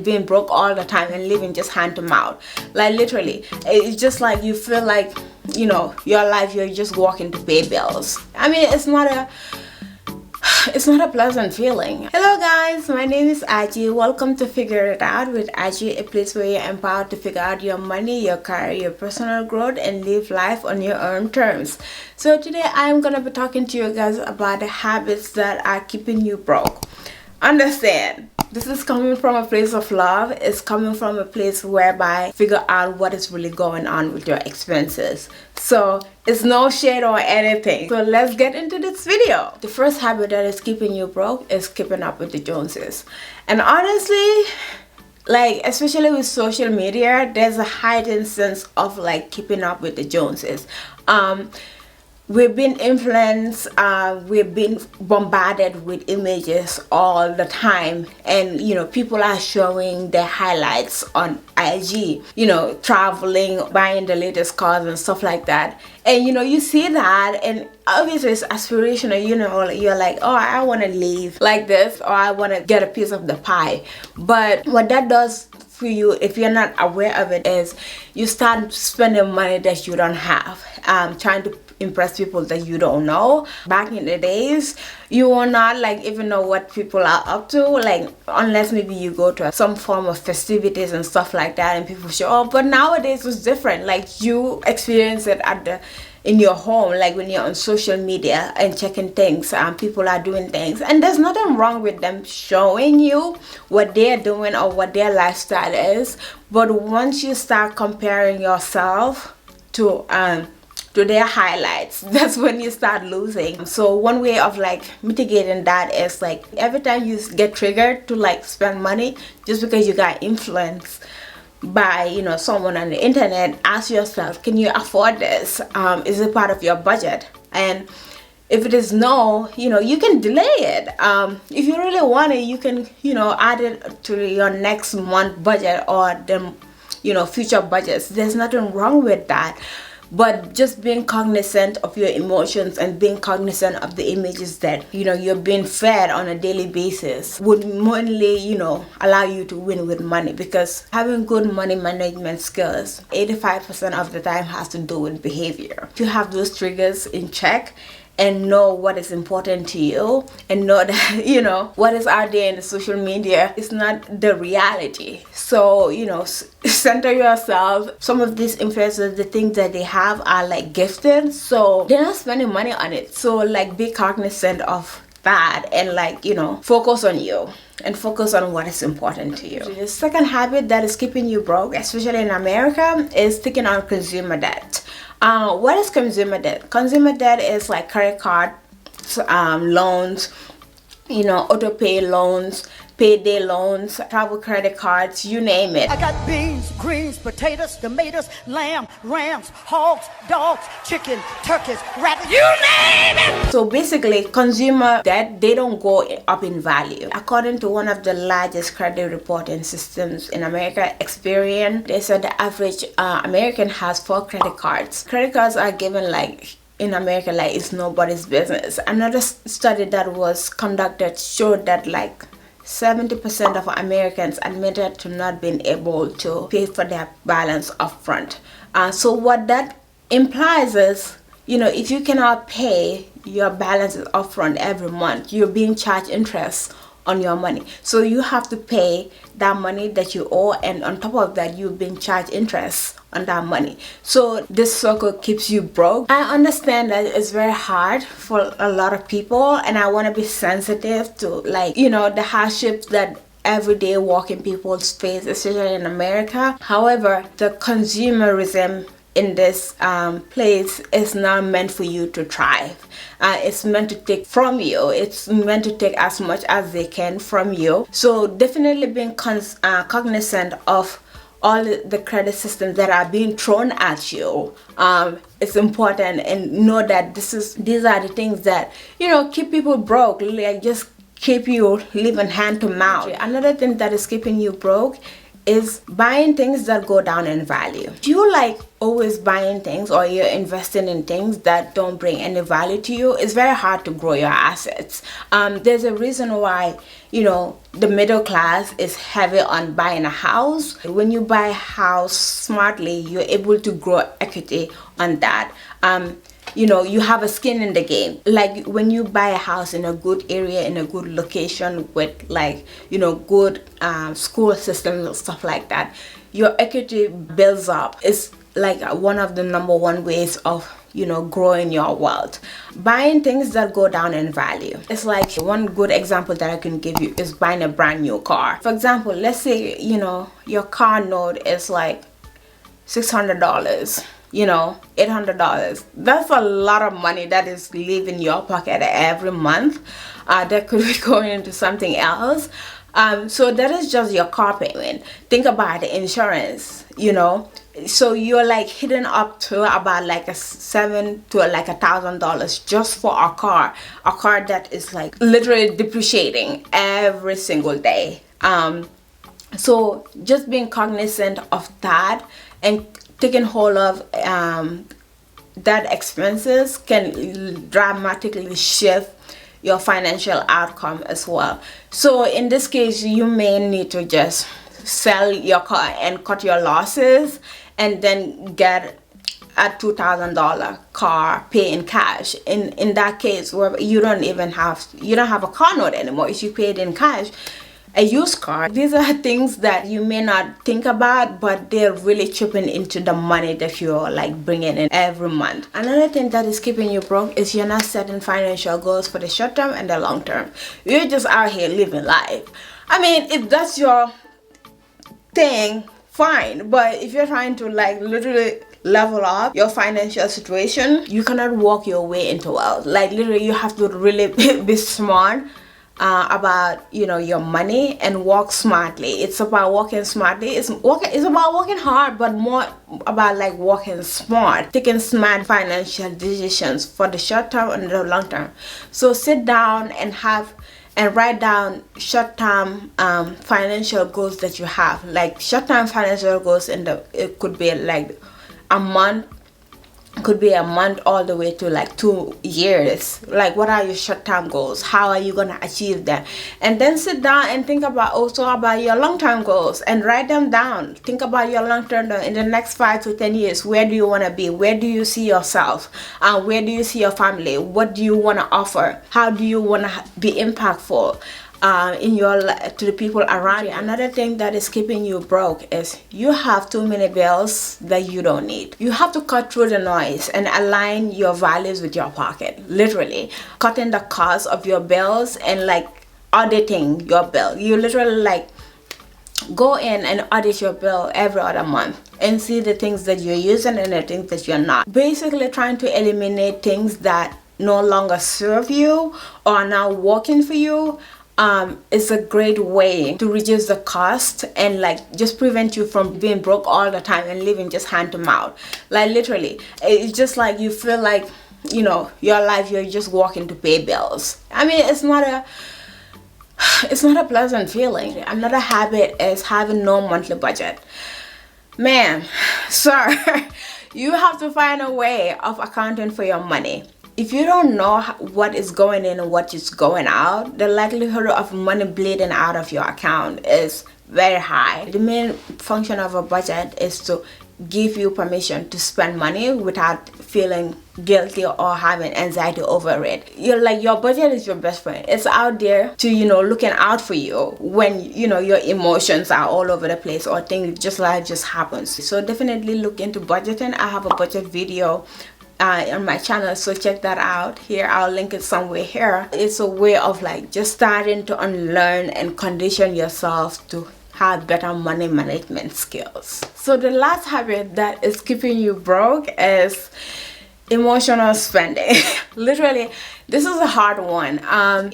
being broke all the time and living just hand to mouth. Like literally, it's just like you feel like, you know, your life, you're just walking to pay bills. I mean, it's not a pleasant feeling. Hello guys, my name is Aji. Welcome to Figure It Out with Aji, a place where you're empowered to figure out your money, your career, your personal growth, and live life on your own terms. So today I'm gonna be talking to you guys about the habits that are keeping you broke. Understand, this is coming from a place of love. It's coming from a place whereby figure out what is really going on with your expenses. So it's no shade or anything. So let's get into this video. The first habit that is keeping you broke is keeping up with the Joneses. And honestly, like especially with social media, there's a heightened sense of like keeping up with the Joneses. We've been influenced, we've been bombarded with images all the time, and you know, people are showing their highlights on IG, you know, traveling, buying the latest cars and stuff like that. And you know, you see that, and obviously it's aspirational, you know, you're like, oh, I want to live like this, or I want to get a piece of the pie. But what that does for you, if you're not aware of it, is you start spending money that you don't have, trying to impress people that you don't know. Back in the days, you will not like even know what people are up to, like unless maybe you go to some form of festivities and stuff like that and people show up. But nowadays it's different. Like you experience it in your home, like when you're on social media and checking things, people are doing things, and there's nothing wrong with them showing you what they're doing or what their lifestyle is. But once you start comparing yourself to their highlights, that's when you start losing. So one way of like mitigating that is like every time you get triggered to like spend money just because you got influenced by, you know, someone on the internet, ask yourself, can you afford this? Is it part of your budget? And if it is no, you know, you can delay it. If you really want it, you can, you know, add it to your next month budget or the, you know, future budgets. There's nothing wrong with that. But just being cognizant of your emotions and being cognizant of the images that, you know, you're being fed on a daily basis would mainly, you know, allow you to win with money, because having good money management skills 85% of the time has to do with behavior. If you have those triggers in check and know what is important to you, and know that, you know, what is out there in the social media is not the reality. So, you know, center yourself. Some of these influencers, the things that they have are like gifted, so they're not spending money on it. So like be cognizant of that and like, you know, focus on you and focus on what is important to you. The second habit that is keeping you broke, especially in America, is taking on consumer debt. What is consumer debt? Consumer debt is like credit card loans, you know, auto pay loans, payday loans, travel credit cards, you name it. I got beans, greens, potatoes, tomatoes, lamb, rams, hogs, dogs, chicken, turkeys, rabbits, you name it! So basically, consumer debt, they don't go up in value. According to one of the largest credit reporting systems in America, Experian, they said the average American has 4 credit cards. Credit cards are given like in America like it's nobody's business. Another study that was conducted showed that like 70% of Americans admitted to not being able to pay for their balance upfront. So what that implies is, you know, if you cannot pay your balances upfront every month, you're being charged interest on your money. So you have to pay that money that you owe, and on top of that, you've been charged interest on that money. So this circle keeps you broke. I understand that it's very hard for a lot of people, and I want to be sensitive to, like, you know, the hardships that everyday working people face, especially in America. However, the consumerism in this place is not meant for you to thrive. It's meant to take from you. It's meant to take as much as they can from you. So definitely being cognizant of all the credit systems that are being thrown at you, it's important, and know that these are the things that, you know, keep people broke, like just keep you living hand to mouth. Another thing that is keeping you broke is buying things that go down in value. If you like always buying things or you're investing in things that don't bring any value to you, it's very hard to grow your assets. There's a reason why, you know, the middle class is heavy on buying a house. When you buy a house smartly, you're able to grow equity on that. You know, you have a skin in the game. Like when you buy a house in a good area, in a good location with, like, you know, good school systems and stuff like that, your equity builds up. It's like one of the number one ways of, you know, growing your wealth. Buying things that go down in value. It's like one good example that I can give you is buying a brand new car. For example, let's say, you know, your car note is like $600, you know, $800. That's a lot of money that is leaving your pocket every month. That could be going into something else. So that is just your car payment. Think about the insurance, you know. So you're like hitting up to about like $700 to like $1,000 just for a car that is like literally depreciating every single day. So just being cognizant of that and taking hold of that expenses can dramatically shift your financial outcome as well. So in this case, you may need to just sell your car and cut your losses and then get a $2,000 car, pay in cash. In that case, where you don't have a car note anymore, if you paid in cash, a used car. These are things that you may not think about, but they're really chipping into the money that you're like bringing in every month. Another thing that is keeping you broke is you're not setting financial goals for the short term and the long term. You're just out here living life. I mean, if that's your thing, fine, but if you're trying to like literally level up your financial situation, you cannot walk your way into wealth. Like literally, you have to really be smart about, you know, your money and walk smartly. It's about walking smartly. It's about working hard, but more about like walking smart, taking smart financial decisions for the short term and the long term. So sit down and write down short-term financial goals that you have. Like short-term financial goals, it could be like a month. Could be a month all the way to like 2 years. Like, what are your short-term goals? How are you gonna achieve them? And then sit down and think about your long-term goals and write them down. Think about your long-term in the next 5 to 10 years. Where do you want to be? Where do you see yourself? Where do you see your family? What do you want to offer? How do you want to be impactful to the people around you? Another thing that is keeping you broke is you have too many bills that you don't need. You have to cut through the noise and align your values with your pocket. Literally cutting the cost of your bills and like auditing your bill. You literally like go in and audit your bill every other month and see the things that you're using and the things that you're not. Basically trying to eliminate things that no longer serve you or are now working for you. It's a great way to reduce the cost and like just prevent you from being broke all the time and living just hand to mouth. Like literally, it's just like you feel like, you know, your life, you're just walking to pay bills. I mean, it's not a pleasant feeling. Another habit is having no monthly budget. Man, sir, you have to find a way of accounting for your money. If you don't know what is going in and what is going out, the likelihood of money bleeding out of your account is very high. The main function of a budget is to give you permission to spend money without feeling guilty or having anxiety over it. Your budget is your best friend. It's out there to, you know, looking out for you when, you know, your emotions are all over the place or things life just happens. So definitely look into budgeting. I have a budget video on my channel, so check that out. Here, I'll link it somewhere here. It's a way of like just starting to unlearn and condition yourself to have better money management skills. So the last habit that is keeping you broke is emotional spending. Literally, this is a hard one.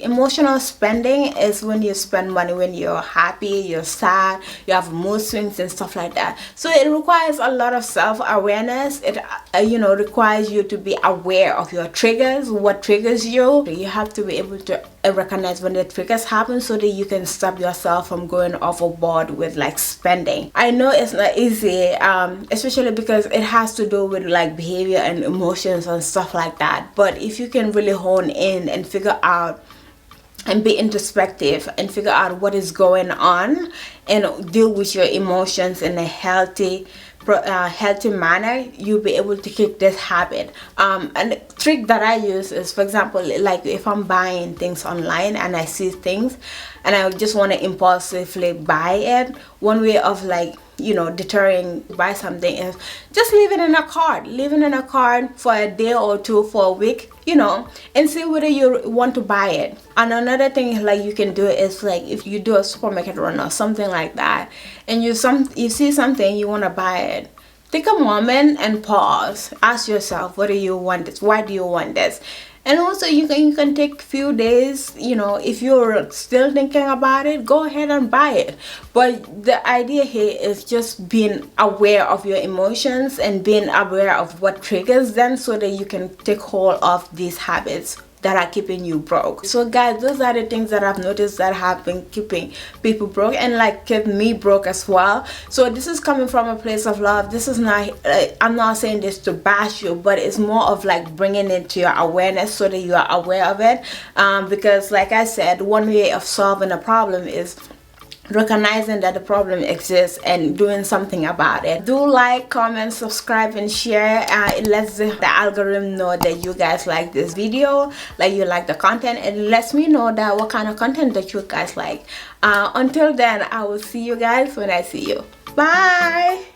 Emotional spending is when you spend money when you're happy, you're sad, you have mood swings and stuff like that. So it requires a lot of self-awareness. It requires you to be aware of your triggers, what triggers you. You have to be able to recognize when the triggers happen so that you can stop yourself from going overboard with like spending. I know it's not easy, especially because it has to do with like behavior and emotions and stuff like that, but if you can really hone in and figure out and be introspective and figure out what is going on and deal with your emotions in a healthy manner, you'll be able to kick this habit. And the trick that I use is, for example, like if I'm buying things online and I see things and I just want to impulsively buy it, one way of like, you know, deterring buy something is just leave it in a cart for a day or two, for a week, you know, and see whether you want to buy it. And another thing like you can do is like if you do a supermarket run or something like that and you see something you want to buy it, take a moment and pause, ask yourself whether you want this, why do you want this. And also you can take few days, you know, if you're still thinking about it, go ahead and buy it. But the idea here is just being aware of your emotions and being aware of what triggers them so that you can take hold of these habits that are keeping you broke. So guys, those are the things that I've noticed that have been keeping people broke and like kept me broke as well. So this is coming from a place of love. This is not I'm not saying this to bash you, but it's more of like bringing it to your awareness so that you are aware of it, because like I said, one way of solving a problem is recognizing that the problem exists and doing something about it. Do like, comment, subscribe and share. It lets the algorithm know that you guys like this video, like you like the content, and it lets me know that what kind of content that you guys like. Until then, I will see you guys when I see you. Bye.